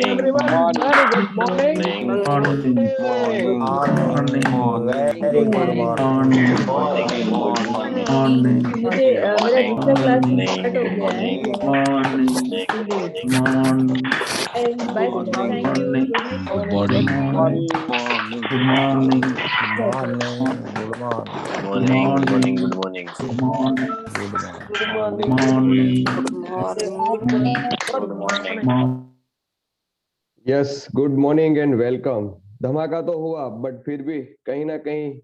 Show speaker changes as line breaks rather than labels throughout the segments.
everyone. Very good morning.
Good morning.
Morning.
Very good morning.
Morning.
मुझे मेरा दूसरा class start हो गया है English and bye thank you good
Morning.
Good
Morning.
Morning. Good
Morning.
Morning.
Good morning.
Good
good
morning.
Morning
Morning.
Yes, good morning and welcome. धमाका तो हुआ, but फिर भी कहीं ना कहीं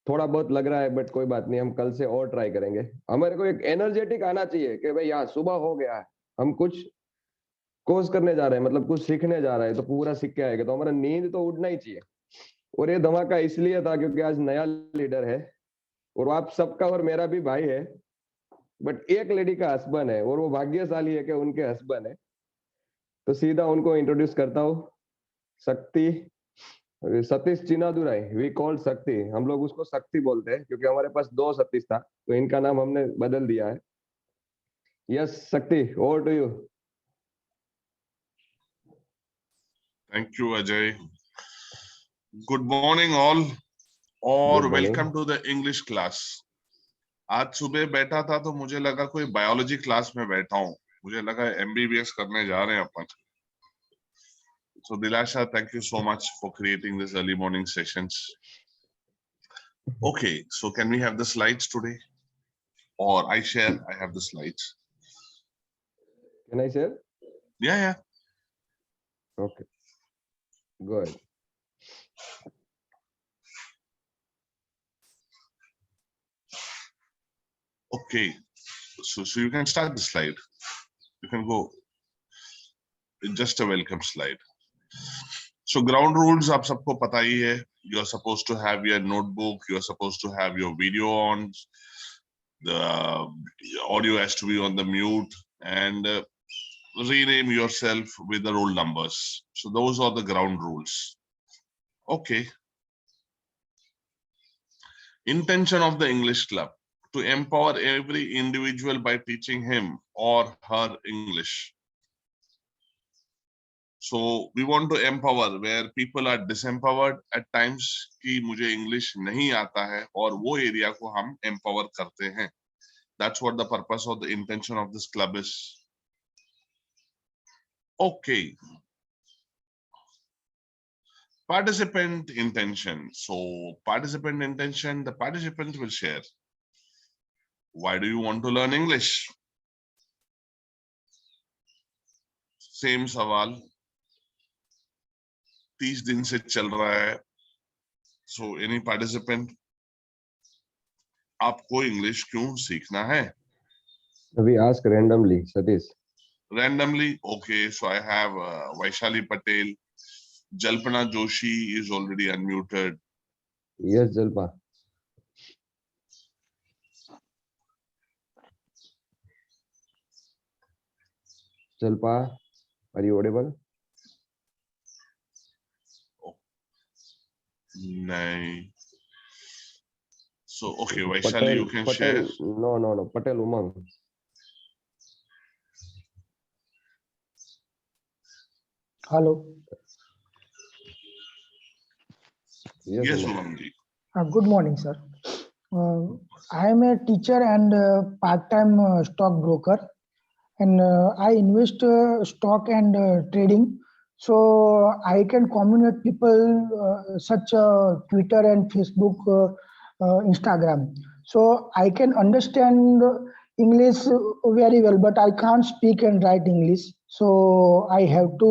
थोड़ा बहुत लग रहा है, बट कोई बात नहीं, हम कल से और ट्राई करेंगे। हमारे को एक एनर्जेटिक आना चाहिए कि भाई यार सुबह हो गया है, हम कुछ कोर्स करने जा रहे हैं, मतलब कुछ सीखने जा रहे हैं, तो पूरा सीख के आएगा, तो हमारा नींद तो उड़ना ही चाहिए। और ये धमाका इसलिए था क्योंकि आज नया लीडर है और आप सबका और मेरा भी भाई है, बट एक लेडी का हस्बैंड है और वो भाग्यशाली है कि उनके हस्बैंड है। तो सीधा उनको इंट्रोड्यूस करता हूँ। शक्ति, सतीश चिनादुराई, वी कॉल्ड शक्ति। हम लोग उसको शक्ति बोलते हैं क्योंकि हमारे पास दो सतीश था, तो इनका नाम हमने बदल दिया है। Yes Shakti, over to you.
Thank you, Ajay. Good morning, all, और
Good morning.
welcome to the English class. आज सुबह बैठा था तो मुझे लगा कोई बायोलॉजी क्लास में बैठा हूँ। मुझे लगा MBBS करने जा रहे हैं अपन। So Dilasha, thank you so much for creating this early morning sessions. Okay, so can we have the slides today? Or I share, I have the slides.
Can I share?
Yeah.
Okay. Go ahead.
Okay, so you can start the slide. You can go. It's just a welcome slide. So ground rules आप सबको पता ही है. You're supposed to have your notebook. You're supposed to have your video on. The audio has to be on the mute, and rename yourself with the roll numbers. So those are the ground rules. Okay. Intention of the English Club: to empower every individual by teaching him or her English. So we want to empower where people are disempowered at times कि मुझे English नहीं आता है, और वो area को हम empower करते हैं. That's what the purpose of the intention of this club is. Okay. Participant intention. So participant intention, the participant will share. Why do you want to learn English? Same सवाल 30 दिन से चल रहा है. So any participant, आपको English क्यों सीखना है?
We ask randomly, Satish.
Randomly, okay. So I have Vaishali Patel. Jalpana Joshi is already unmuted.
Yes, Jalpa. Jalpa, are you audible?
Nahin. So okay, Vaishali,
Patel,
you can
Patel,
share.
no. Patel Umang.
Hello.
Yes,
Umang.
Umang ji.
Good morning, sir. I am a teacher and part-time stockbroker, and I invest stock and trading. So I can communicate people such Twitter and Facebook, Instagram. So I can understand English very well, but I can't speak and write English. So I have to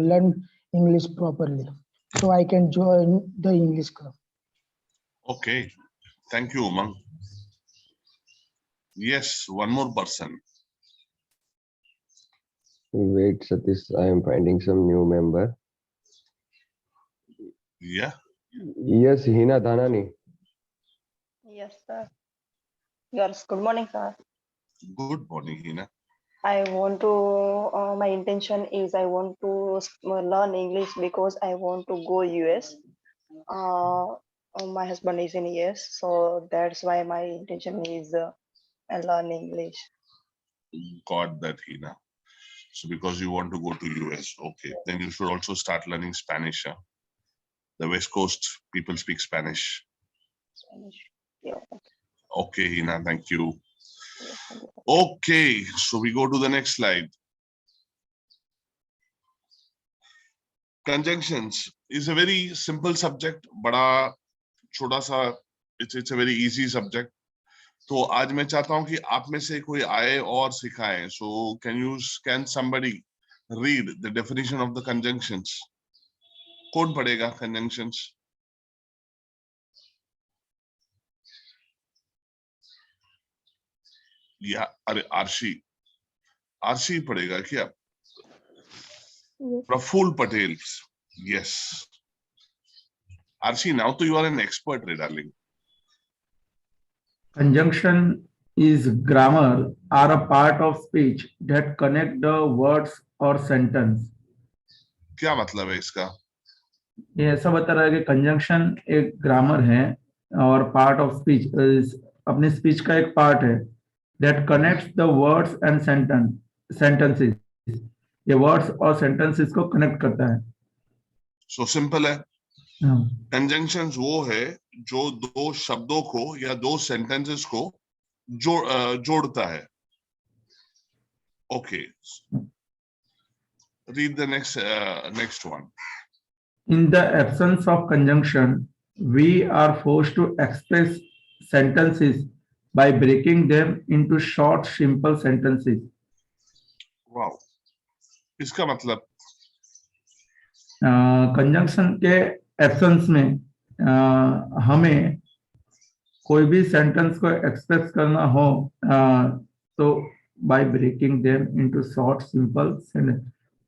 learn English properly, so I can join the English club.
Okay, thank you, Umang. Yes, one more person.
Wait, Satish, I am finding some new member.
Yeah.
Yes, Hina Dhanani.
Yes, sir. Yes, good morning, sir.
Good morning, Hina.
I want to, my intention is I want to learn English because I want to go US. My husband is in US, so that's why my intention is learn English.
Got that, Hina. So because you want to go to US, okay, then you should also start learning Spanish. Huh? The West Coast people speak Spanish.
Yeah.
Okay, Hina, thank you. Okay, so we go to the next slide. Conjunctions is a very simple subject, बड़ा छोटा सा, it's a very easy subject. तो आज मैं चाहता हूं कि आप में से कोई आए और सिखाए. So can somebody read the definition of the conjunctions? कौन पढ़ेगा conjunctions? या अरे आरशी पढ़ेगा क्या?
Yes.
Praful Patel. Yes. Arshi, now to you are an expert, darling.
Conjunction is grammar are a part of speech that connect the words or sentence.
क्या मतलब है इसका?
ये ऐसा बता रहा है कि कंजंक्शन एक ग्रामर है और पार्ट ऑफ स्पीच, अपनी स्पीच का एक पार्ट है that connects the words and sentences. ये वर्ड्स और सेंटेंसेस को कनेक्ट करता है.
So simple है. Conjunctions वो है जो दो शब्दों को या दो sentences को जोड़ता है. Okay. Read the next one.
In the absence of conjunction, we are forced to express sentences by breaking them into short, simple sentences.
Wow. इसका मतलब?
कंजंक्शन के एब्सेंस में हमें कोई भी सेंटेंस को एक्सप्रेस करना हो तो by breaking them into short simple sentence,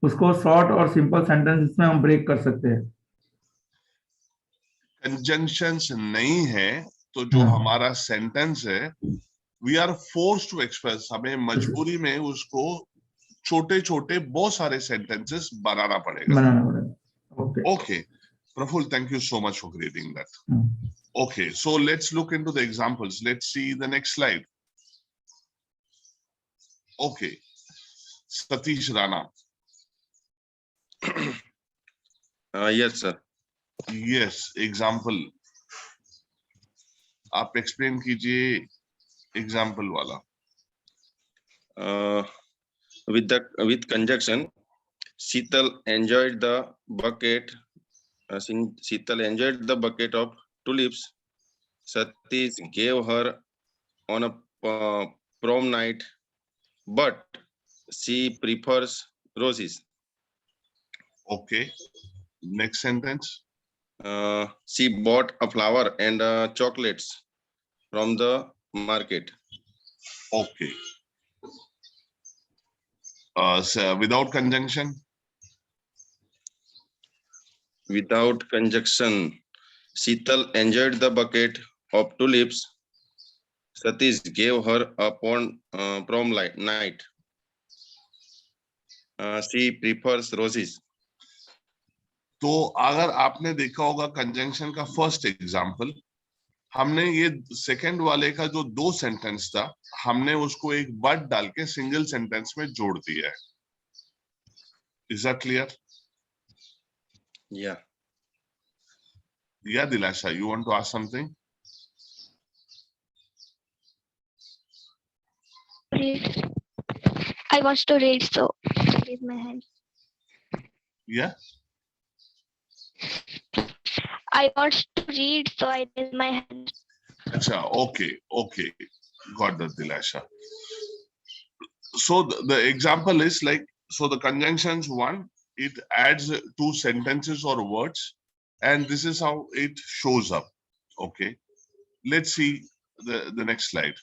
उसको शॉर्ट और सिंपल सेंटेंसेस में हम ब्रेक कर सकते हैं.
कंजंक्शंस नहीं है तो जो हमारा सेंटेंस है we are forced to express, हमें मजबूरी में उसको छोटे छोटे बहुत सारे सेंटेंसेस बनाना पड़ेगा. Okay, Praful, thank you so much for creating that. Okay, so let's look into the examples. Let's see the next slide. Okay, Satish Rana.
Yes, sir.
Yes, example. आप explain कीजिए example वाला.
With conjunction, Sheetal enjoyed the bucket. Sheetal enjoyed the bucket of tulips Satish gave her on a prom night, but she prefers roses.
Okay. Next sentence.
She bought a flower and chocolates from the market.
Okay. So without conjunction?
Without conjunction, Sheetal enjoyed the bucket of tulips Satish gave her upon prom night. She prefers roses.
तो अगर आपने देखा होगा conjunction का first example, हमने ये second वाले का जो दो सेंटेंस था हमने उसको एक बट डाल के सिंगल सेंटेंस में जोड़ दिया है. Is that clear?
Yeah.
Yeah, Dilasha, you want to ask something?
I want to read, so raise my hand.
Yeah.
I want to read, so I raise my hand.
Acha, okay, got that, Dilasha. So the example is like, so the conjunctions one, it adds two sentences or words, and this is how it shows up. Okay, let's see the next slide.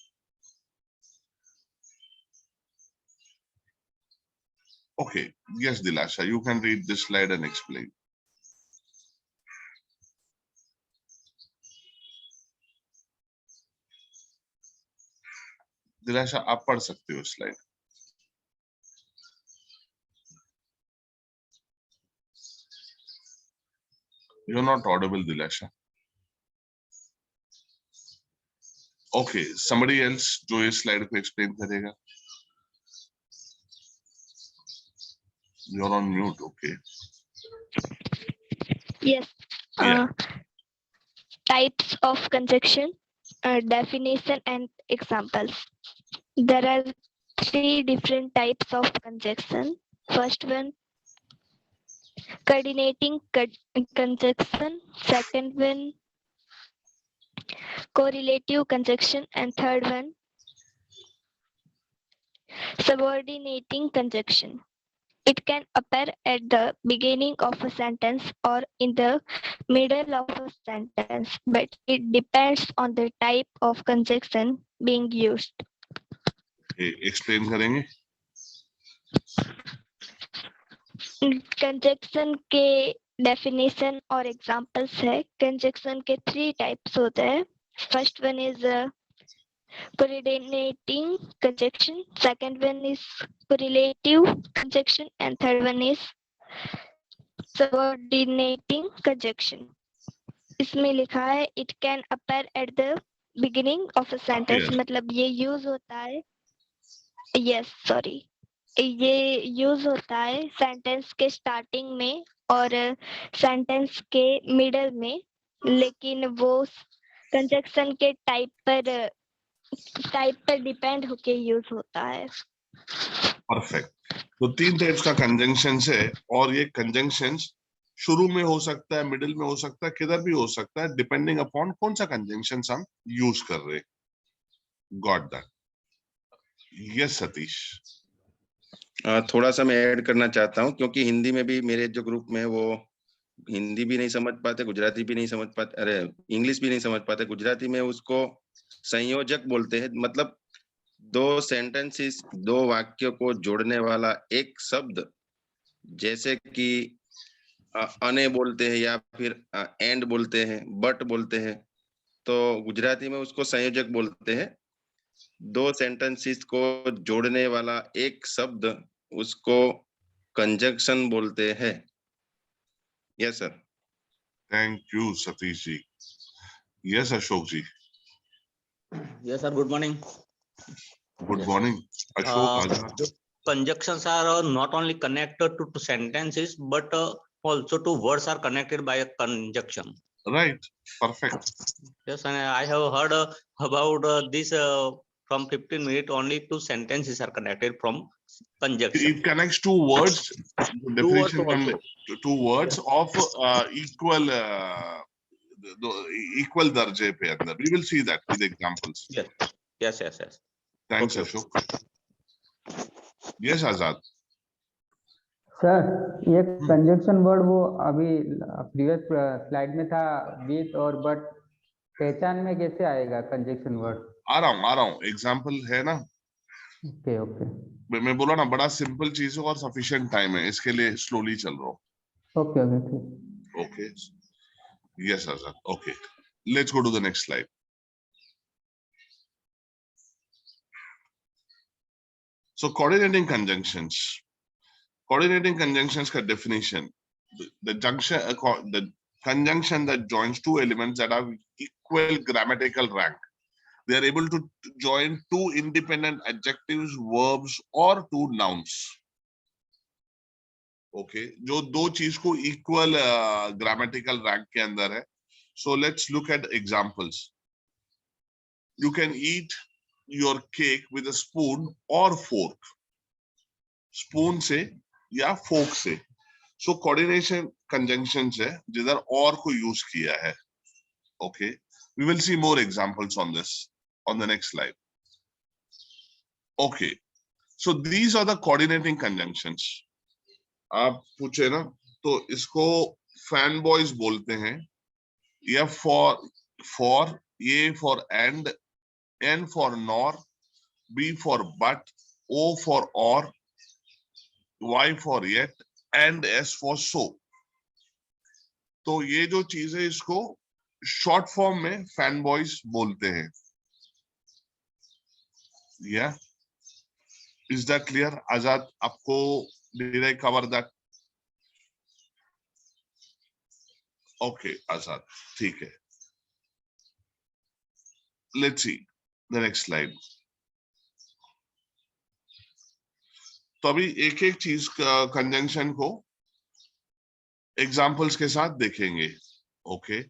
Okay, yes, Dilasha, you can read this slide and explain. Dilasha आप पढ़ सकते हो slide. You're not audible, Dilasha. Okay, somebody else जो इस slide को explain करेगा. You're on mute. Okay.
Yes.
Yeah.
Types of conjunction, definition and examples. There are 3 different types of conjunction. First one, coordinating conjunction. Second one, correlative conjunction. And third one, subordinating conjunction. It can appear at the beginning of a sentence or in the middle of a sentence, but it depends on the type of conjunction being used.
Explain करेंगे.
Conjunction के definition और examples है. Conjunction के 3 types होते हैं. First one is coordinating conjunction, second one is correlative conjunction, and third one is subordinating conjunction. इसमें लिखा है it can appear at the beginning of a sentence. मतलब ये यूज होता है. yes sorry, ये यूज होता है सेंटेंस के स्टार्टिंग में और सेंटेंस के मिडल में, लेकिन वो कंजक्शन के टाइप पर डिपेंड होके यूज होता है.
परफेक्ट. तो 3 टाइप्स का कंजंक्शन है और ये कंजंक्शन शुरू में हो सकता है, मिडिल में हो सकता है, किधर भी हो सकता है, डिपेंडिंग अपॉन कौन सा कंजंक्शन हम यूज कर रहे. Got that. यस सतीश.
थोड़ा सा मैं ऐड करना चाहता हूँ, क्योंकि हिंदी में भी मेरे जो ग्रुप में वो हिंदी भी नहीं समझ पाते, गुजराती भी नहीं समझ पाते, अरे इंग्लिश भी नहीं समझ पाते. गुजराती में उसको संयोजक बोलते हैं. मतलब 2 सेंटेंसेस, 2 वाक्यों को जोड़ने वाला एक शब्द, जैसे कि अने बोलते हैं या फिर एंड बोलते हैं, बट बोलते हैं, तो गुजराती में उसको संयोजक बोलते हैं. 2 सेंटेंसेस को जोड़ने वाला एक शब्द, उसको कंजंक्शन बोलते हैं. Yes sir.
Thank you Satish ji. Yes Ashok ji.
Yes, sir. Good morning.
Good morning Ashok.
Conjunctions are not only connected to sentences, but also to words are connected by a conjunction.
Right. Perfect.
Yes, and I have heard about this from 15 minutes. Only 2 sentences are connected from conjunction.
It connects 2 words. Definition
also.
2 words of equal equal darje pe andar. We will see that with examples.
Yes.
Thanks
Okay.
Ashok. Yes Azad.
Sir, ये conjunction word वो अभी previous slide में था with और but, पहचान में कैसे आएगा कंजंक्शन वर्ड?
आ रहा हूँ एग्जाम्पल है ना.
ओके.
मैं बोला ना, बड़ा सिंपल चीज है और सफिशिएंट टाइम है, इसके लिए स्लोली चल रहा हूँ.
Okay.
Okay. Yes Azad. Okay. Let's go to the next slide. So coordinating conjunctions. Coordinating conjunctions का definition: the conjunction that joins 2 elements that have equal grammatical rank. They are able to join 2 independent adjectives, verbs or 2 nouns. Okay, जो 2 चीज को equal grammatical rank के अंदर है. So let's look at examples. You can eat your cake with a spoon or fork. Spoon से या fork से. So coordination conjunctions है जिधर और को use किया है. Okay, we will see more examples on this on the next slide. Okay, so these are the coordinating conjunctions. आप पूछे ना, तो इसको फैन बॉयज बोलते हैं, या for, A for and, N for nor, B for but, O for or, Y for yet, and S for so. तो ये जो चीज है इसको शॉर्ट फॉर्म में फैन बॉयज बोलते हैं. Yeah, is that clear? आजाद, आपको did I cover that? Okay, आजाद, ठीक है. Let's see the next slide. तो अभी एक एक चीज कंजंक्शन को एग्जाम्पल्स के साथ देखेंगे। ओके,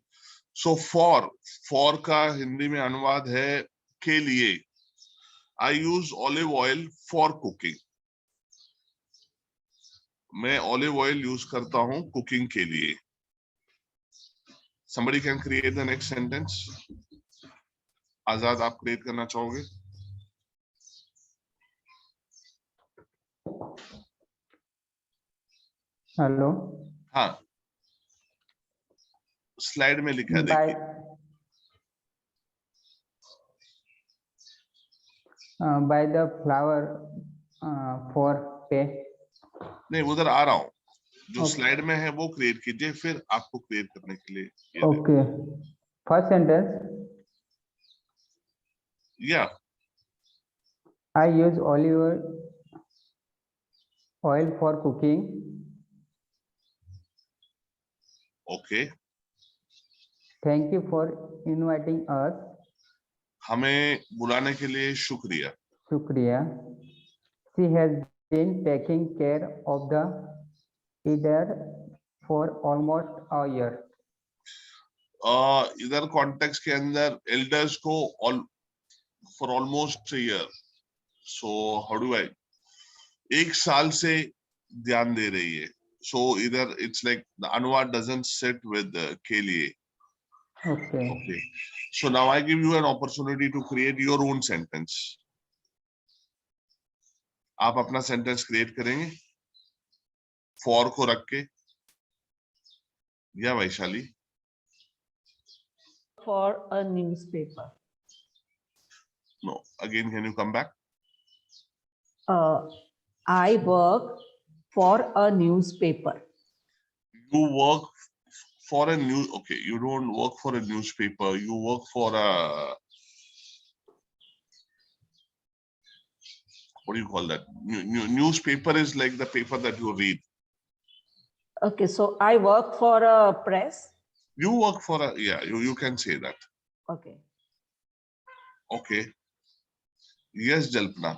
सो फॉर का हिंदी में अनुवाद है के लिए। I use olive oil for cooking. मैं ऑलिव ऑयल यूज करता हूं कुकिंग के लिए। somebody can create the next sentence। आजाद, आप क्रिएट करना चाहोगे?
हेलो।
हाँ, स्लाइड में लिखा है,
बाय
देखिए।
बाय द फ्लावर फॉर पे।
नहीं, उधर आ रहा हूँ। जो
Okay.
स्लाइड में है वो क्रिएट कीजिए, फिर आपको क्रिएट करने के लिए ये दे-
okay, first sentence,
yeah
I use olive oil for cooking.
Okay,
thank you for inviting us.
हमें बुलाने के लिए शुक्रिया।
शुक्रिया। She has been taking care of the elder for almost a year.
इधर कॉन्टेक्स्ट के अंदर एल्डर्स को for almost year, so how do I, एक साल से ध्यान दे रही है। सो इधर इट्स लाइक द अनुवाद डजंट सेट विद के लिए।
Okay,
Okay, so now I give you an opportunity to create your own sentence। आप अपना सेंटेंस क्रिएट करेंगे फॉर को रख के, या Vaishali?
For a newspaper.
No, again can you come back?
I work for a newspaper.
You work for a news, okay, you don't work for a newspaper, you work for a, what do you call that? Newspaper is like the paper that you read.
Okay, so I work for a press.
You work for a, yeah, you can say that.
Okay.
Okay, yes Jalpana?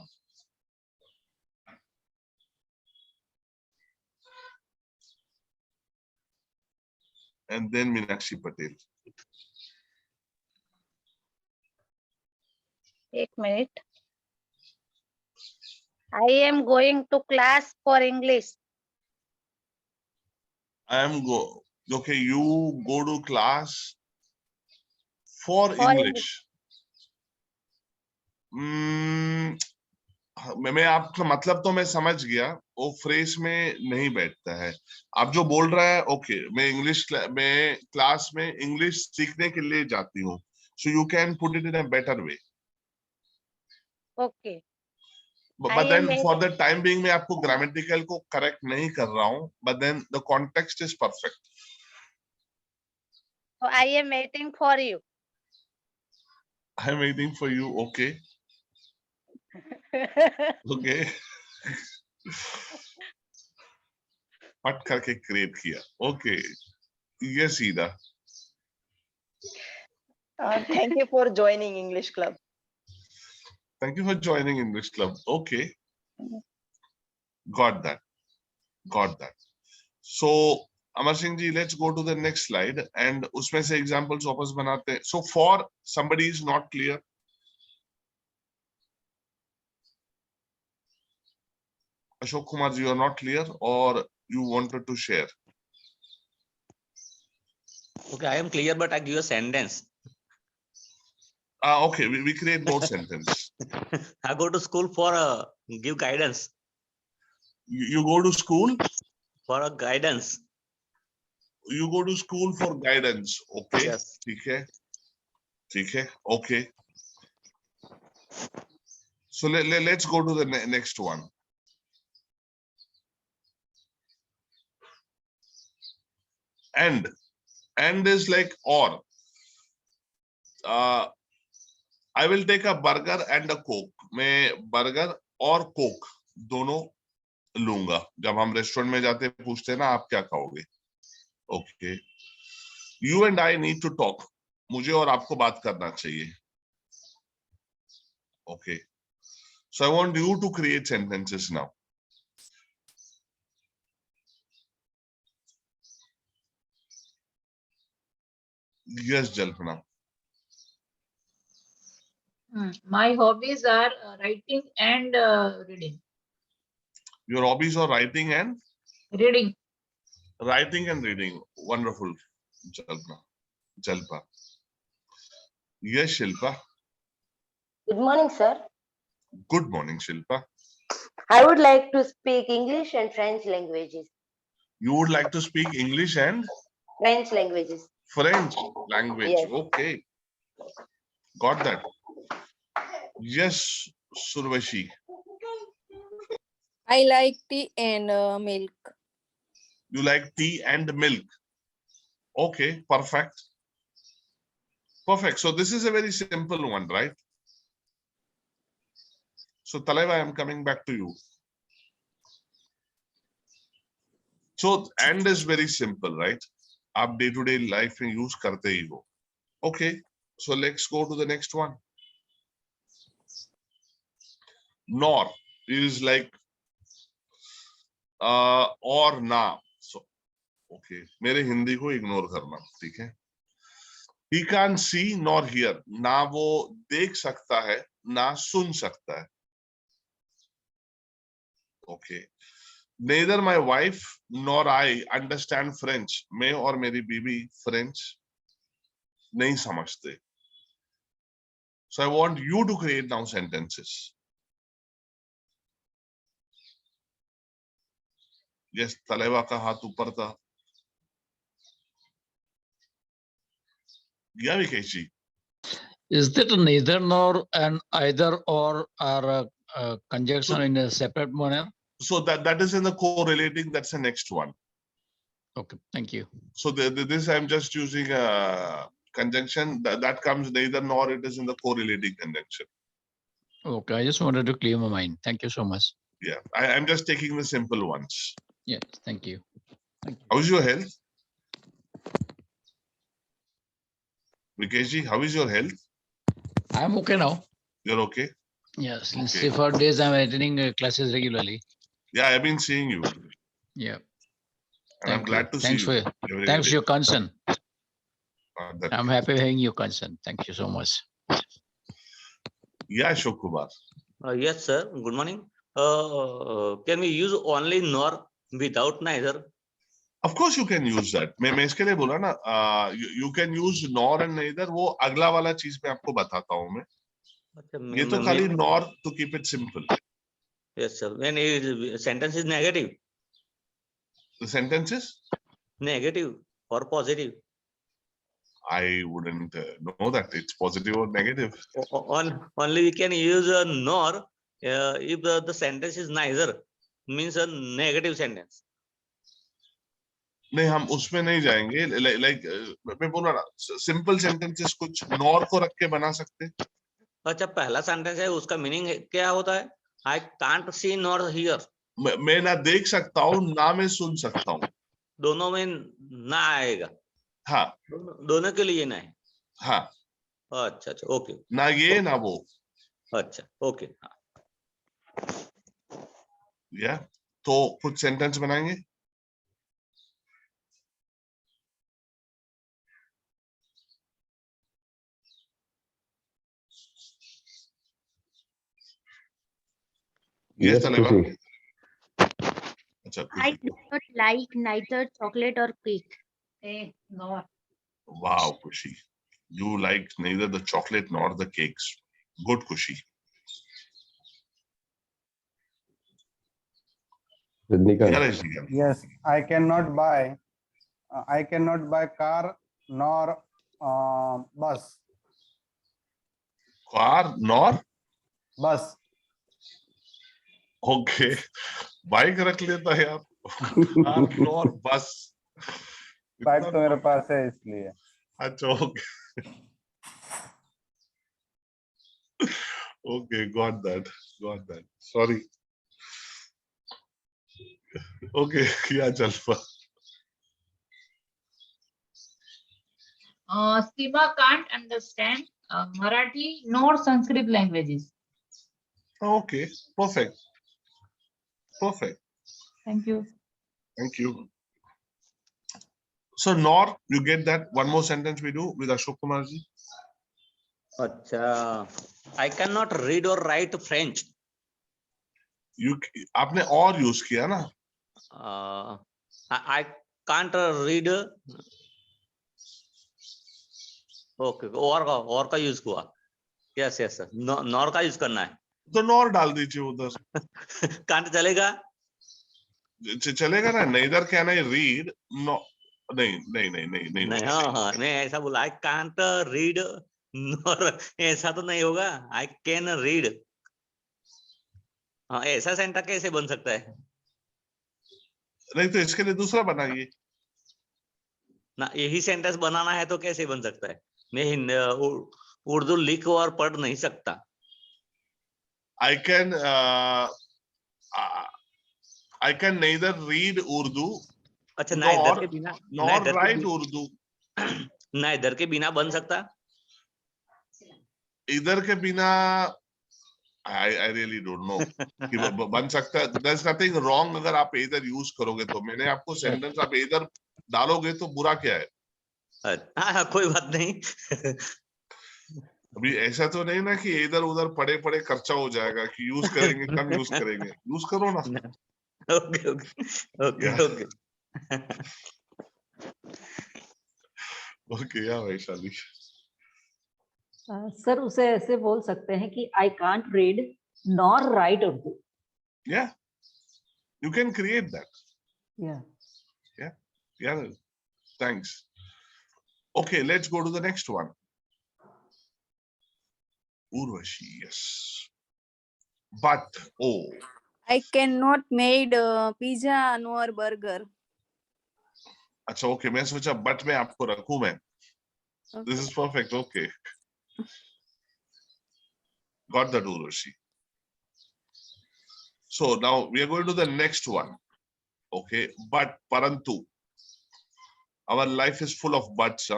And then Meenakshi Patel।
एक minute. I am going to class for English.
I am okay, you go to class for
For
English। मैं आपका मतलब तो मैं समझ गया, वो phrase में नहीं बैठता है। आप जो बोल रहा है, ओके, मैं क्लास में इंग्लिश सीखने के लिए जाती हूँ, so you can put it in a better way.
Okay.
But then for the time being मैं आपको ग्रामेटिकल को करेक्ट नहीं कर रहा हूँ, but then the context is perfect.
So I am waiting for you.
I am waiting for you. Okay okay, put करके create किया। Okay, ये सीधा।
Thank you for joining English Club.
Thank you for joining English Club. Okay, got that, got that. So Amar Singh ji, let's go to the next slide and उसमें से examples वापस बनाते हैं। So for somebody is not clear, Ashok Kumar ji, you are not clear or you wanted to share?
Okay, I am clear, but I give a sentence.
Okay, we create more sentence.
I go to school for give guidance.
You go to school
For a guidance.
You go to school for guidance. Okay,
Yes.
ठीक है, ठीक है, okay. So let's go to the next one. And is like or. I will take a burger and a coke। मैं burger और Coke दोनों लूंगा। जब हम रेस्टोरेंट में जाते पूछते हैं ना, आप क्या खाओगे? Okay, you and I need to talk. मुझे और आपको बात करना चाहिए। Okay, so I want you to create sentences now. Yes, Jalpana.
My hobbies are writing and reading.
Your hobbies are writing and
Reading.
reading. Wonderful, Jalpana. Jalpa. Yes, Shilpa.
Good morning, sir.
Good morning, Shilpa.
I would like to speak English and French languages.
You would like to speak English and
French languages.
French language.
Yes.
Okay. Got that. Yes, Survashi.
I like tea and milk.
You like tea and milk. Okay, perfect. Perfect. So this is a very simple one, right? So Talaiva, I am coming back to you. So and is very simple, right? आप day to day life में use करते ही हो. Okay, so let's go to the next one. Nor is like or na. So okay, मेरे हिंदी को ignore करना, ठीक है? He can't see nor hear. ना वो देख सकता है, ना सुन सकता है. Okay. Neither my wife nor I understand French. मैं और मेरी बीवी French नहीं समझते. So I want you to create now sentences. Yes, तलेवा का हाथ ऊपर था. Yeah, Vikesh.
Is that a neither nor and either or are conjunction in a separate manner?
So that is in the correlating. That's the next one.
Okay, thank you.
So this I'm just using a conjunction that comes neither nor. It is in the correlating conjunction.
Okay, I just wanted to clear my mind. Thank you so much.
Yeah, I'm just taking the simple ones.
Yes, thank you.
How's your health? Vikeshji, how is your health?
I'm okay now.
You're okay?
Yes, since
Okay.
4 days I'm attending classes regularly.
Yeah, I've been seeing you.
Yeah.
And I'm glad to see you.
Thanks for your concern.
That-
I'm happy having your concern. Thank you so much.
Yeah, Ashok Kumar.
Yes, sir. Good morning. Can we use only nor without neither?
Of course you can use that. मैं इसके लिए बोला ना, you can use nor and neither. वो अगला वाला चीज मैं आपको बताता हूँ मैं. ये तो खाली nor to keep it simple.
Yes, sir. When sentence is negative.
The sentence is
Negative or positive.
I wouldn't know that it's positive or negative.
Only we can use a nor if the sentence is neither, means a negative sentence.
नहीं, हम उसमें नहीं जाएंगे. Like मैं बोल रहा simple sentences कुछ nor को रख के बना सकते.
अच्छा, पहला सेंटेंस है, उसका मीनिंग क्या होता है? I can't see nor hear.
मैं ना देख सकता हूँ, ना मैं सुन सकता हूँ.
दोनों में ना आएगा.
हाँ.
दोनों के लिए ना है.
हाँ.
अच्छा अच्छा, ओके.
ना ये ना वो.
अच्छा, ओके.
या तो कुछ सेंटेंस बनाएंगे.
Yes, Khushi.
अच्छा,
I do not like neither chocolate or cake. No.
Wow, Khushi. You like neither the chocolate nor the cakes. Good, Khushi.
Rajnikant.
Yes, I cannot buy car nor bus.
Car nor
Bus.
Okay. Bike रख लेता है यार. Car nor बस.
Bike तो मेरे पास है इसलिए.
अच्छा, okay. Okay, got that. Sorry. Okay, yeah, Jalpa.
Seema can't understand Marathi nor Sanskrit languages.
Okay, perfect. Perfect.
Thank you.
Thank you. So nor, you get that? One more sentence we do with Ashok Kumar ji.
अच्छा, I cannot read or write French.
आपने और use किया ना?
I can't read. Okay, और का use हुआ. Yes yes sir, nor का use करना है.
तो नॉर डाल दीजिए उधर.
कांट चलेगा?
चलेगा ना. neither can I read. No, नहीं.
हाँ, मैं ऐसा बोला. आई कांट रीड नॉर, ऐसा तो नहीं होगा. I can read. हाँ, ऐसा सेंटेंस कैसे बन सकता है?
नहीं तो इसके लिए दूसरा बनाइए
ना. यही सेंटेंस बनाना है तो कैसे बन सकता है? मैं उर्दू लिख और पढ़ नहीं सकता.
I can neither read Urdu.
अच्छा, ना इधर के बिना,
nor write Urdu.
ना इधर के बिना बन सकता.
इधर के बिना I really don't know कि बन सकता है. There's nothing wrong अगर आप इधर यूज करोगे तो. मैंने आपको सेंटेंस आप इधर डालोगे तो बुरा क्या है?
हाँ, कोई बात नहीं.
अभी ऐसा तो नहीं ना कि इधर उधर पड़े पड़े खर्चा हो जाएगा कि यूज करेंगे कम यूज करेंगे. यूज करो ना.
Okay okay okay okay
okay. या वैशाली
सर, उसे ऐसे बोल सकते हैं कि I can't read nor right Urdu.
Yeah, you can create that. Yeah. Thanks. Okay, let's go to the next one. Urvashi, yes. But
I cannot made pizza nor burger.
अच्छा, okay. मैं सोचा but में आपको रखूं मैं. This is perfect. Okay. Got that, Urvashi. So now we are going to the next one. Okay, but parantu. Our life is full of buts.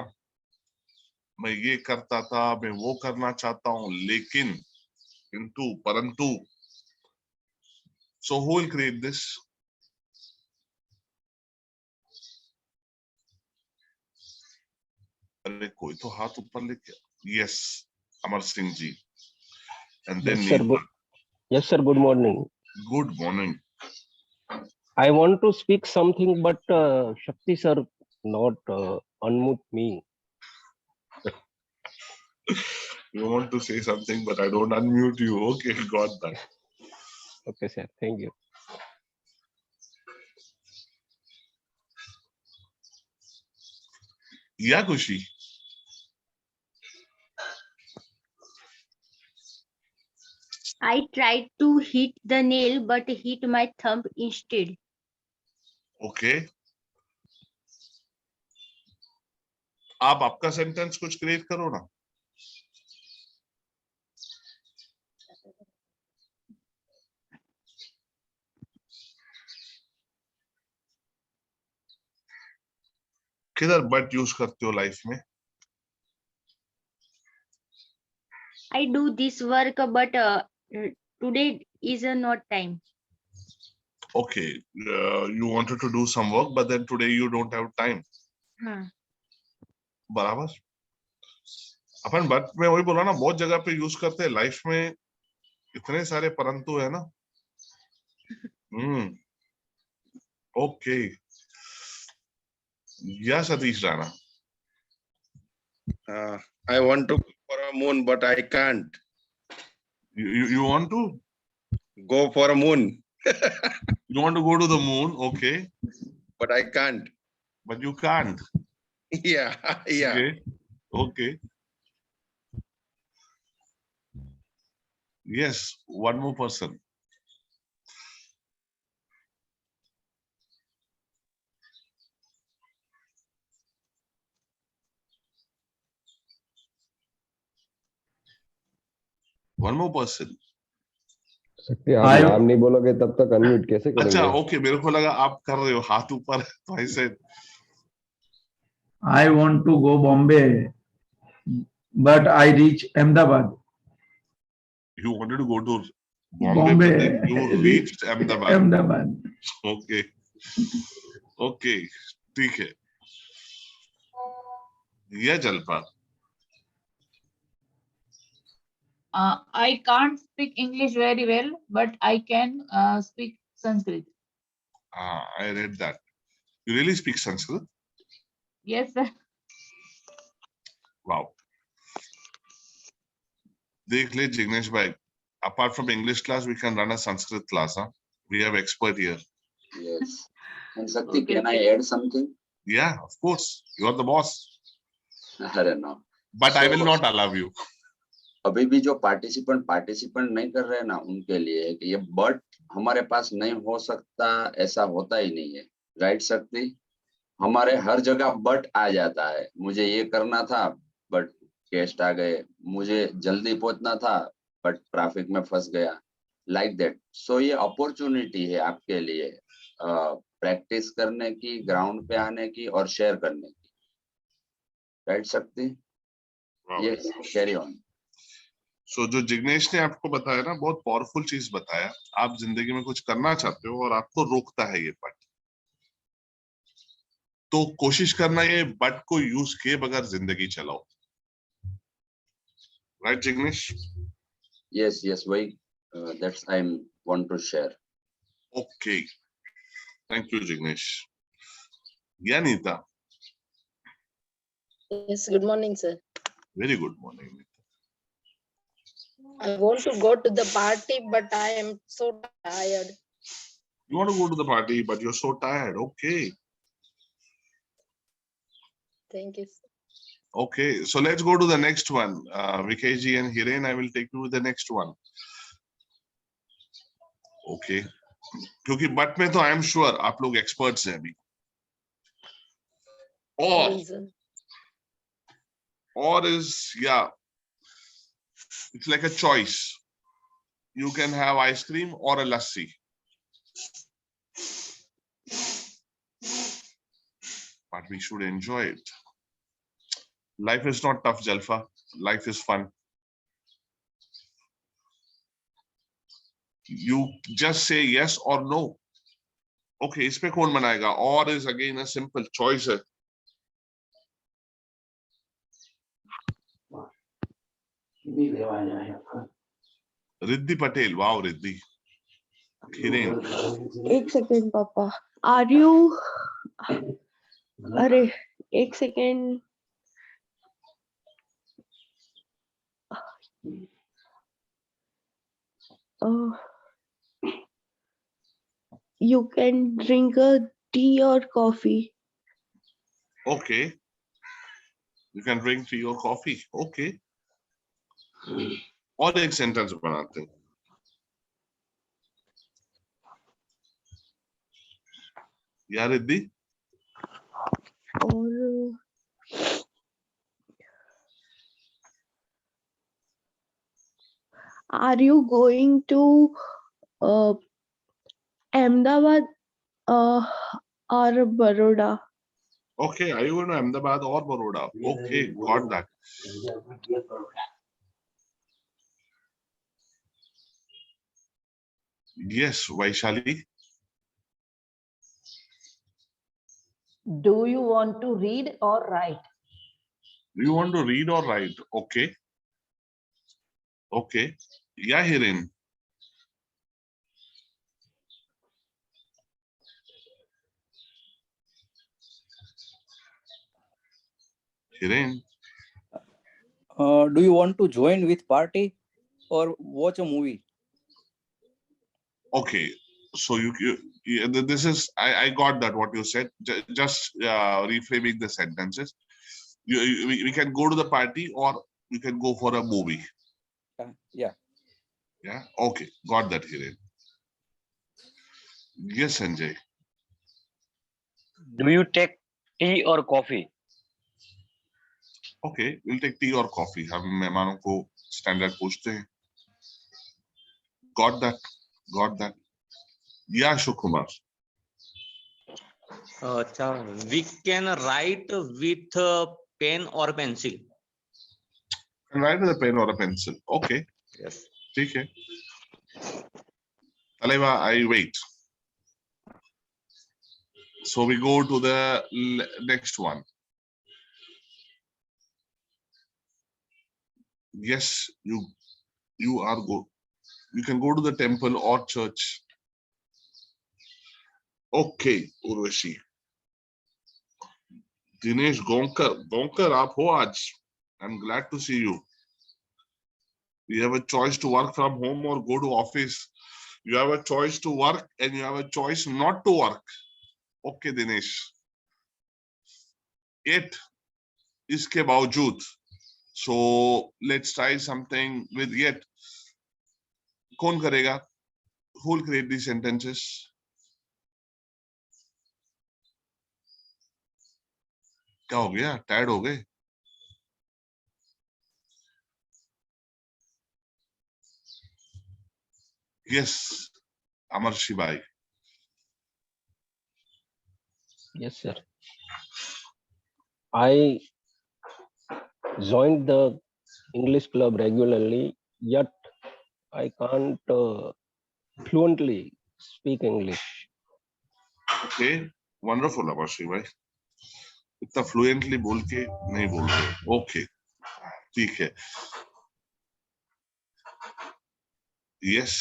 मैं ये करता था, मैं वो करना चाहता हूँ, लेकिन, किंतु, परंतु. So who will create this? अरे कोई तो हाथ ऊपर लेके. Yes, Amar Singh ji. And then
Yes, sir. Good morning.
Good morning.
I want to speak something, but Shakti sir not unmute me.
You want to say something, but I don't unmute you. Okay, got that.
Okay, sir. Thank you.
Yeah, Kushi.
I tried to hit the nail, but hit my thumb instead.
Okay. आप आपका sentence कुछ create करो ना. किधर but use करते हो life में?
I do this work, but today is not time.
Okay, you wanted to do some work, but then today you don't have time. बराबर. अपन बट में वही बोला ना, बहुत जगह पे यूज करते हैं. लाइफ में इतने सारे परंतु है ना. Okay. Yeah, Satish Rana.
I want to go for a moon, but I can't.
You want to
go for a moon?
You want to go to the moon, okay?
But I can't.
But you can't.
Yeah.
Okay. Yes, one more person. One more person.
सकते आप नाम नहीं बोलोगे तब तक unmute कैसे करेंगे?
अच्छा, ओके. मेरे को लगा आप कर रहे हो हाथ ऊपर, तो ऐसे.
I want to go Bombay, but I reach Ahmedabad.
You wanted to go to Bombay, but then you reached Ahmedabad.
Ahmedabad.
Okay. ठीक है. Yeah, Jalpa.
I can't speak English very well, but I can speak Sanskrit.
I read that. You really speak Sanskrit?
Yes, sir.
Wow. देख ले Jignesh bhai. Apart from English class, we can run a Sanskrit class. Huh? We have expert here.
Yes. And Sakti,
Okay,
can I
okay.
add something?
Yeah, of course. You are the boss.
I don't know.
But I will
So,
not allow you.
अभी भी जो participant नहीं कर रहे हैं ना, उनके लिए है कि ये बट हमारे पास नहीं हो सकता, ऐसा होता ही नहीं है, राइट शक्ति? हमारे हर जगह बट आ जाता है। मुझे ये करना था बट गेस्ट आ गए, मुझे जल्दी पहुंचना था बट ट्रैफिक में फंस गया, लाइक दैट। सो ये अपॉर्चुनिटी है आपके लिए प्रैक्टिस करने की, ग्राउंड पे आने की और शेयर करने की, राइट शक्ति? Yes, carry on.
So जो जिग्नेश ने आपको बताया ना, बहुत पावरफुल चीज बताया। आप जिंदगी में कुछ करना चाहते हो और आपको रोकता है ये बट, तो कोशिश करना ये बट को यूज किए बगैर जिंदगी चलाओ, राइट जिग्नेश?
यस यस, वही that's I want to share.
Okay, thank you Jignesh. या Neeta?
Yes, good morning, sir.
Very good morning.
I want to go to the party, but I am so tired.
You want to go to the party, but you're so tired. Okay.
Thank you, sir.
Okay. So let's go to the next one. Vikesh and Hiren, I will take you to the next one. Okay. क्योंकि but में तो I am sure आप लोग experts हैं अभी। Or is, yeah, it's like a choice. You can have ice cream or a lassi. But we should enjoy it. Life is not tough, Jalfa. Life is fun. You just say yes or no. Okay, इसमें कौन बनाएगा? Or is again a simple choice. Riddhi Patel, wow Riddhi. Hiren,
एक second पापा, are you, अरे एक second, you can drink a tea or coffee.
Okay. You can drink tea or coffee. Okay. और एक sentence बनाते हैं। यार रिद्धि,
और are you going to Ahmedabad or Baroda?
Okay, are you going to Ahmedabad or Baroda? Okay, got that. Yes, Vaishali.
Do you want to read or write?
Do you want to read or write? Okay. Okay. Yeah, Hiren. Hiren.
Do you want to join with party or watch a movie?
Okay, so yeah, this is, I got that what you said. Just reframing the sentences. We can go to the party or we can go for a movie.
Yeah.
Yeah. Okay, got that, Hiren. Yes, Sanjay.
Do you take tea or coffee?
Okay, we'll take tea or coffee. हम मेहमानों को standard पूछते हैं। Got that. Got that. Yeah, Shukumar.
We can write with pen or pencil.
Can write with a pen or a pencil. Okay.
Yes.
ठीक है। Taleva, I wait. So we go to the next one. Yes, you are go. You can go to the temple or church. Okay, Urvashi. Dinesh Gonkar, आप हो आज? I'm glad to see you. You have a choice to work from home or go to office. You have a choice to work and you have a choice not to work. Okay, Dinesh. 8 इसके बावजूद. So let's try something with yet. कौन करेगा? Who will create these sentences? क्या हो गया? Tired हो गए? Yes, Amar Shibai.
Yes, sir. I joined the English club regularly, yet I can't fluently speak English.
Okay, wonderful, Amar Shibai. इतना fluently बोल के नहीं बोल रहे. ओके, ठीक है. Yes,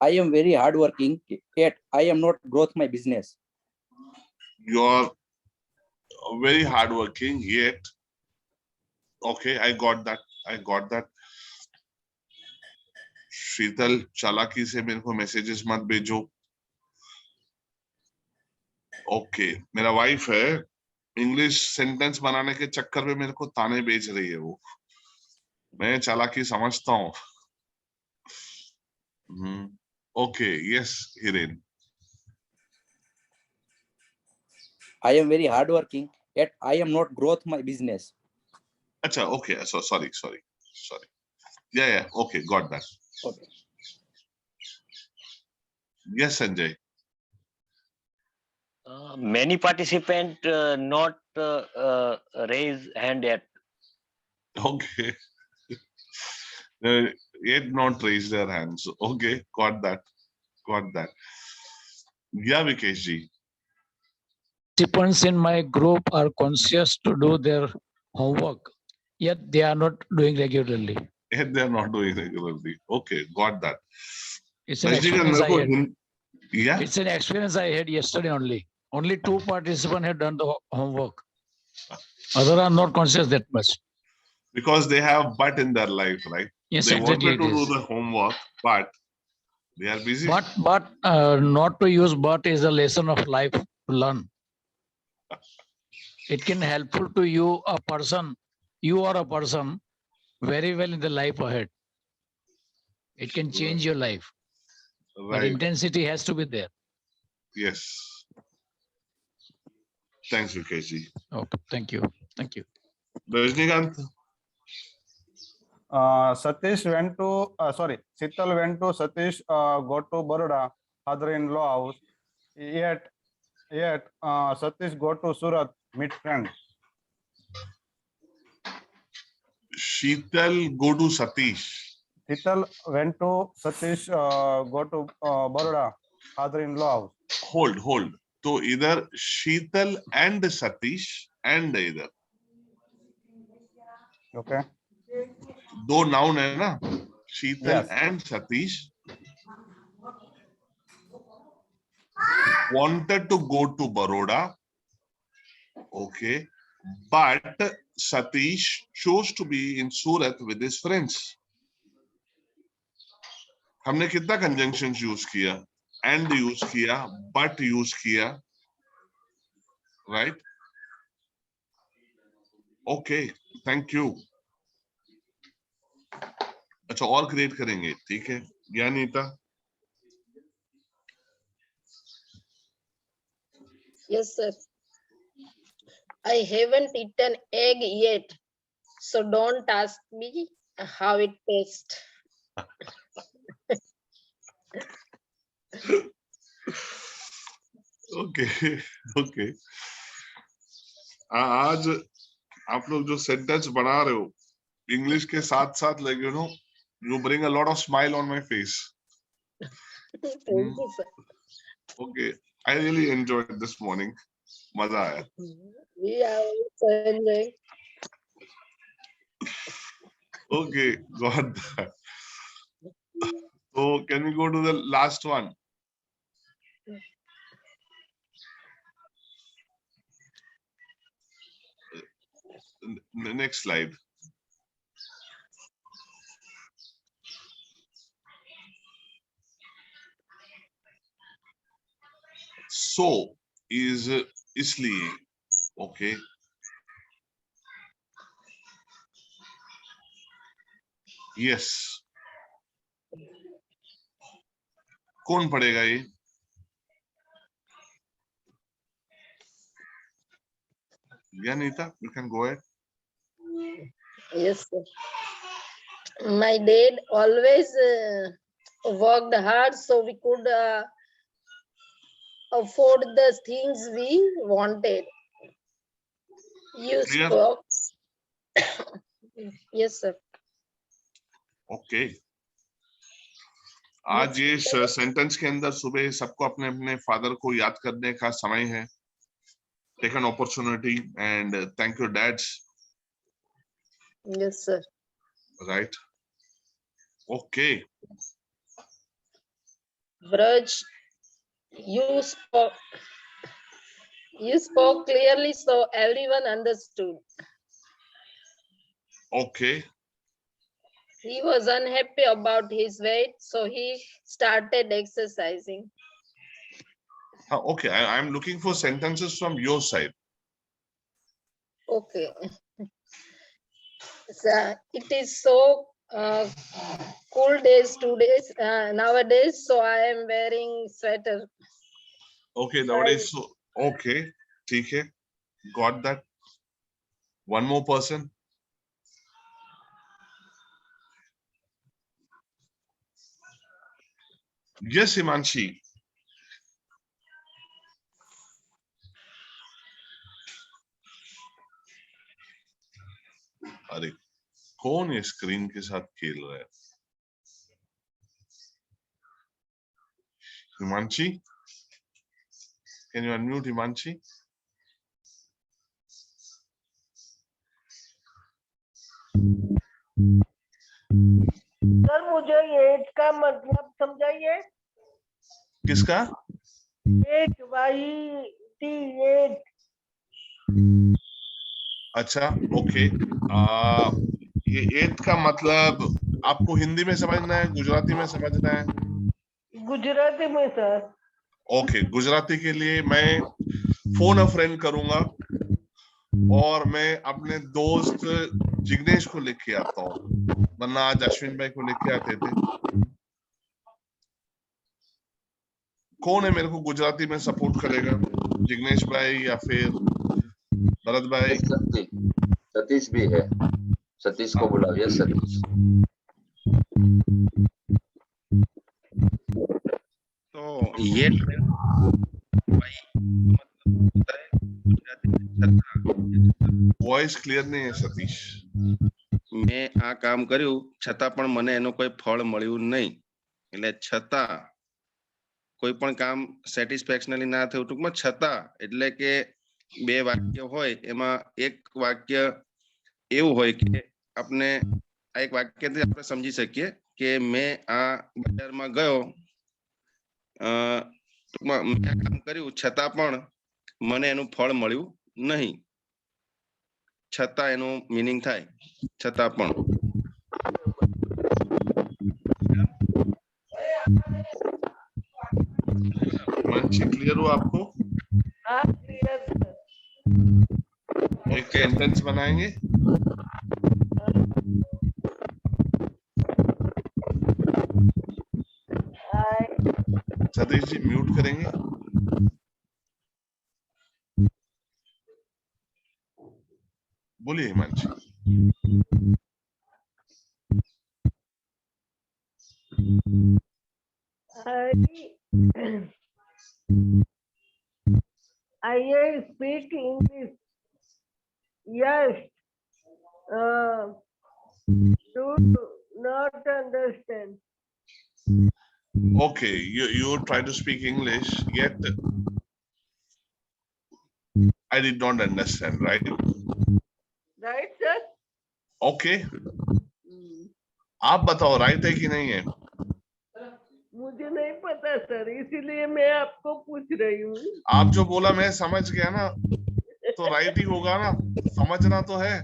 I am very hardworking, yet I am not growth my business.
you are very hardworking yet. Okay, I got that. शीतल, चालाकी से मेरे को मैसेजेस मत भेजो. ओके, मेरा वाइफ है, इंग्लिश सेंटेंस बनाने के चक्कर में मेरे को ताने भेज रही है वो. मैं चालाकी समझता हूँ. Okay, yes Hiren.
I am very hardworking, yet I am not growth my business.
अच्छा, okay, so sorry. Yeah, okay, got that.
Okay.
Yes, Sanjay.
Many participants not raise hand yet.
Okay. Yet not raise their hands. Okay, got that. Yeah, Vikesh ji.
Participants in my group are conscious to do their homework, yet they are not doing regularly.
Yet they are not doing regularly. Okay, got that.
It's an experience I had.
Yeah.
It's an experience I had yesterday only. Only 2 participants had done the homework. Others are not conscious that much.
Because they have but in their life, right?
Yes,
they
exactly.
wanted to do the homework, but they are busy.
But not to use but is a lesson of life to learn. It can helpful to you a person very well in the life ahead. It can change your life. But
Right.
intensity has to be there.
Yes. Thanks, Vikesh ji.
Okay, thank you.
Rajnikant.
Satish went to Sital went to Satish go to Baroda, father-in-law house. Yet Satish go to Surat, meet friend.
Sheetal go to Satish.
Sital went to Satish go to Baroda, father-in-law house.
Hold. So either Sheetal and Satish and either.
Okay.
दो noun है ना, शीतल
Yes.
and Satish wanted to go to Baroda. Okay, but Satish chose to be in Surat with his friends. हमने कितना conjunctions use किया? And use किया, but use किया, right? Okay, thank you. अच्छा, और क्रिएट करेंगे, ठीक है? ज्ञानीता.
Yes, sir. I haven't eaten egg yet, so don't ask me how it tastes.
Okay. आज आप लोग जो सेंटेंस बना रहे हो इंग्लिश के साथ साथ, like you bring a lot of smile on my face.
Thank you, sir.
Okay, I really enjoyed this morning. मजा आया.
We are also enjoying.
Okay, got that. So can we go to the last one? Next slide. So is इसलिए. Okay. Yes. कौन पढ़ेगा ये? Yeah, Nita, you can go ahead.
Yes, sir. My dad always worked hard so we could afford the things we wanted. You
Clear?
spoke. Yes, sir.
Okay. आज ये sentence के अंदर सुबह सबको अपने अपने फादर को याद करने का समय है. Take an opportunity and thank your dads.
Yes, sir.
Right. Okay.
Vraj, you spoke clearly so everyone understood.
Okay.
He was unhappy about his weight, so he started exercising.
Okay, I'm looking for sentences from your side.
Okay. So it is so cool days nowadays, so I am wearing sweater.
Okay, nowadays, so okay, ठीक है, got that. One more person. Yes, Himanshi. अरे कौन ये screen के साथ खेल रहा है? Himanshi, can you unmute Himanshi?
Sir मुझे एट का मतलब समझाइए.
किसका?
At at.
अच्छा, ओके. ये एट का मतलब आपको हिंदी में समझना है, गुजराती में समझना है?
गुजराती में सर.
ओके, गुजराती के लिए मैं फोन अ फ्रेंड करूंगा और मैं अपने दोस्त जिग्नेश को लिख के आता हूँ, वरना आज अश्विन भाई को लिख के आते थे. कौन है मेरे को गुजराती में सपोर्ट करेगा? जिग्नेश भाई या फिर भरत भाई?
सतीश भी है, सतीश को बुलाओ. यस सतीश.
तो ये
वॉइस क्लियर नहीं है सतीश.
મેં આ કામ કર્યું છતાં પણ મને એનો કોઈ ફળ મળ્યું નહીં, એટલે છતાં કોઈ પણ કામ સેટિસ્ફેક્શનલી ના થયું. ટૂંકમાં છતાં એટલે કે બે વાક્ય હોય એમાં એક વાક્ય એવું હોય કે આપણે આ એક વાક્યથી આપણે સમજી શકીએ કે મેં આ બજારમાં ગયો, ટૂંકમાં મેં આ કામ કર્યું છતાં પણ મને એનું ફળ મળ્યું નહીં. છતાં એનું મીનિંગ થાય છતાં પણ.
क्लियर हो आपको?
हाँ क्लियर सर.
एक सेंटेंस बनाएंगे. सतीश जी म्यूट करेंगे. बोलिए Himanshu.
I speak English. Yes. Do not understand.
Okay, you try to speak English, yet I did not understand, right?
Right, sir?
Okay. आप बताओ राइट है कि नहीं है?
मुझे नहीं पता सर, इसीलिए मैं आपको पूछ रही हूँ.
आप जो बोला मैं समझ गया ना, तो राइट ही होगा ना, समझना तो है.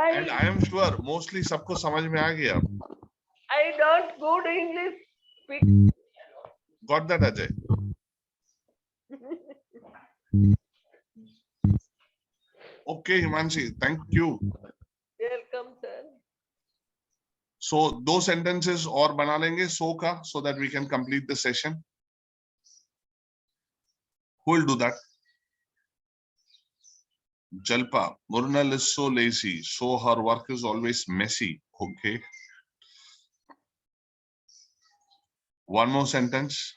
And I am sure mostly सबको समझ में आ गया.
I don't good English speak.
Got that, Ajay? Okay, Himanshi, thank you.
Welcome, sir.
So 2 sentences और बना लेंगे so का, so that we can complete the session. Who will do that? Jalpa, Murnal is so lazy, so her work is always messy. Okay. One more sentence.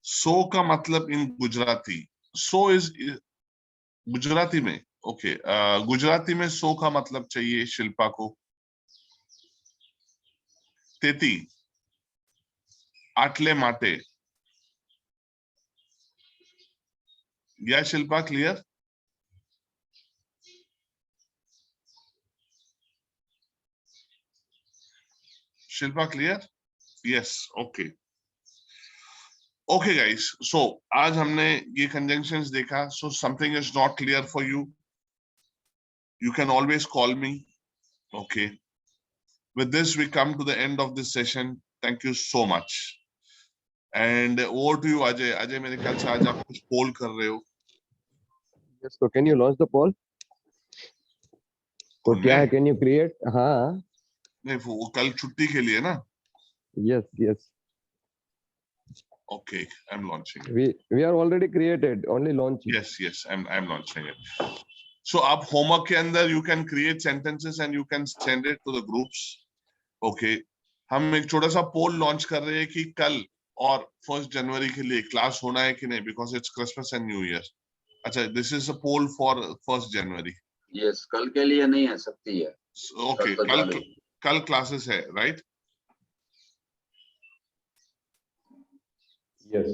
So का मतलब in Gujarati. So is Gujarati में. Okay. Gujarati में so का मतलब चाहिए शिल्पा को. तेती. आटले माटे. या Shilpa clear? Shilpa clear? Yes. Okay. Okay, guys. So आज हमने ये conjunctions देखा. So something is not clear for you. You can always call me. Okay. With this, we come to the end of this session. Thank you so much. And over to you, Ajay. Ajay, मेरे ख्याल से आज आप कुछ poll कर रहे हो.
Yes. So can you launch the poll? तो क्या है? Can you create? हाँ.
नहीं, वो कल छुट्टी के लिए ना.
Yes. Yes.
Okay, I'm launching it.
We are already created. Only launching.
Yes, yes, I'm launching it. So आप homework के अंदर you can create sentences and you can send it to the groups. Okay. हम एक छोटा सा poll launch कर रहे हैं कि कल और 1st January के लिए class होना है कि नहीं, because it's Christmas and New Year. अच्छा, this is a poll for 1st January.
Yes, कल के लिए नहीं है, सकती है.
Okay, कल classes है, right?
Yes.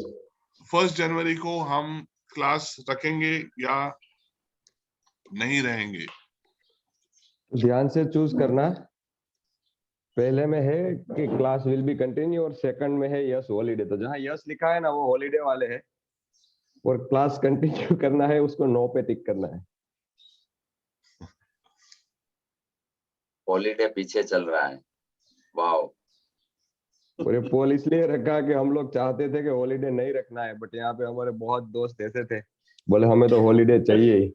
1st January को हम क्लास रखेंगे या नहीं रहेंगे?
ध्यान से चूज करना. पहले में है कि क्लास विल बी कंटिन्यू और सेकंड में है यस हॉलीडे. तो जहां यस लिखा है ना वो हॉलीडे वाले है और क्लास कंटिन्यू करना है उसको नो पे टिक करना है.
हॉलीडे पीछे चल रहा है. वाओ.
और ये पोल इसलिए रखा कि हम लोग चाहते थे कि हॉलीडे नहीं रखना है, बट यहाँ पे हमारे बहुत दोस्त ऐसे थे बोले हमें तो हॉलीडे चाहिए ही.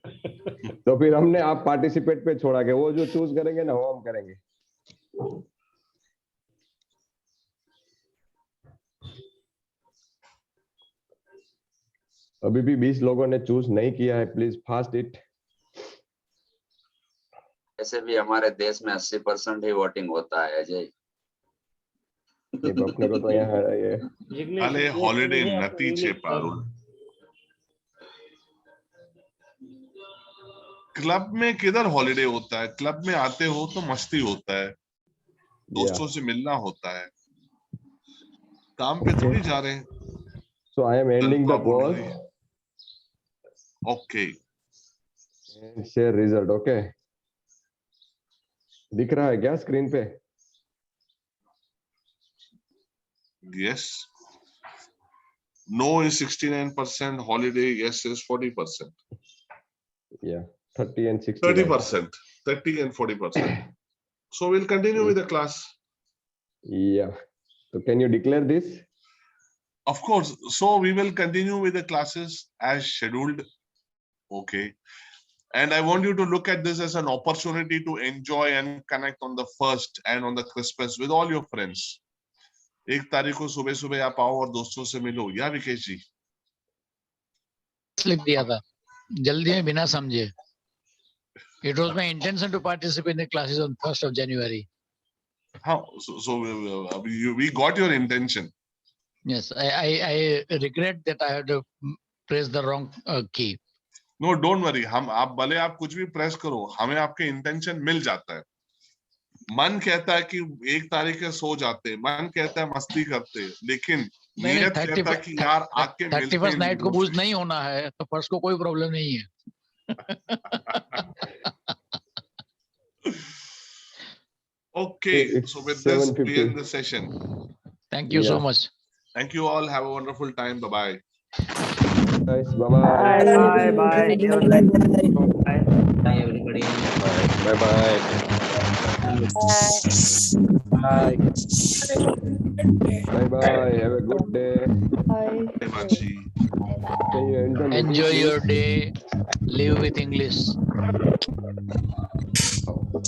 तो फिर हमने आप पार्टिसिपेट पे छोड़ा के वो जो चूज करेंगे ना वो हम करेंगे. अभी भी 20 लोगों ने चूज नहीं किया है. Please fast it.
ऐसे भी हमारे देश में 80% ही वोटिंग होता है अजय.
अपने को तो यहाँ ये
अले हॉलीडे नती छे पारुल. क्लब में किधर हॉलीडे होता है? क्लब में आते हो तो मस्ती होता है, दोस्तों से मिलना होता है, काम पे थोड़ी जा रहे हैं.
So I am ending the poll.
Okay.
And share result. Okay. दिख रहा है क्या स्क्रीन पे?
Yes. No is 69%. Holiday yes is 40%.
Yeah, 30 and 60.
30%. 30 and 40%. So we'll continue with the class.
Yeah. So can you declare this?
Of course. So we will continue with the classes as scheduled. Okay. And I want you to look at this as an opportunity to enjoy and connect on the 1st and on the Christmas with all your friends. 1 तारीख को सुबह सुबह आप आओ और दोस्तों से मिलो. या विकेश जी?
लिख दिया था जल्दी में बिना समझे. It was my intention to participate in the classes on 1st of January.
How? So we got your intention.
Yes, I regret that I had to press the wrong key.
No, don't worry. हम आप भले आप कुछ भी press करो, हमें आपके intention मिल जाता है. मन कहता है कि 1 तारीख के सो जाते, मन कहता है मस्ती करते, लेकिन
नहीं,
नियत कहता है कि यार आके मिलते
31st नाइट को बूझ
हैं।
नहीं होना है तो फर्स्ट को कोई प्रॉब्लम नहीं है।
Okay,
It's
so with this, we
7:50.
end the session.
Thank you so
Yeah.
much.
Thank you all. Have a wonderful time. Bye-bye.
Guys, bye-bye.
Bye bye.
Bye everybody.
Bye-bye.
Bye.
Bye-bye. Have a good day.
Bye.
Bye, Machi.
Can you end the meeting,
Enjoy
please?
your day. Live with English.
Oh.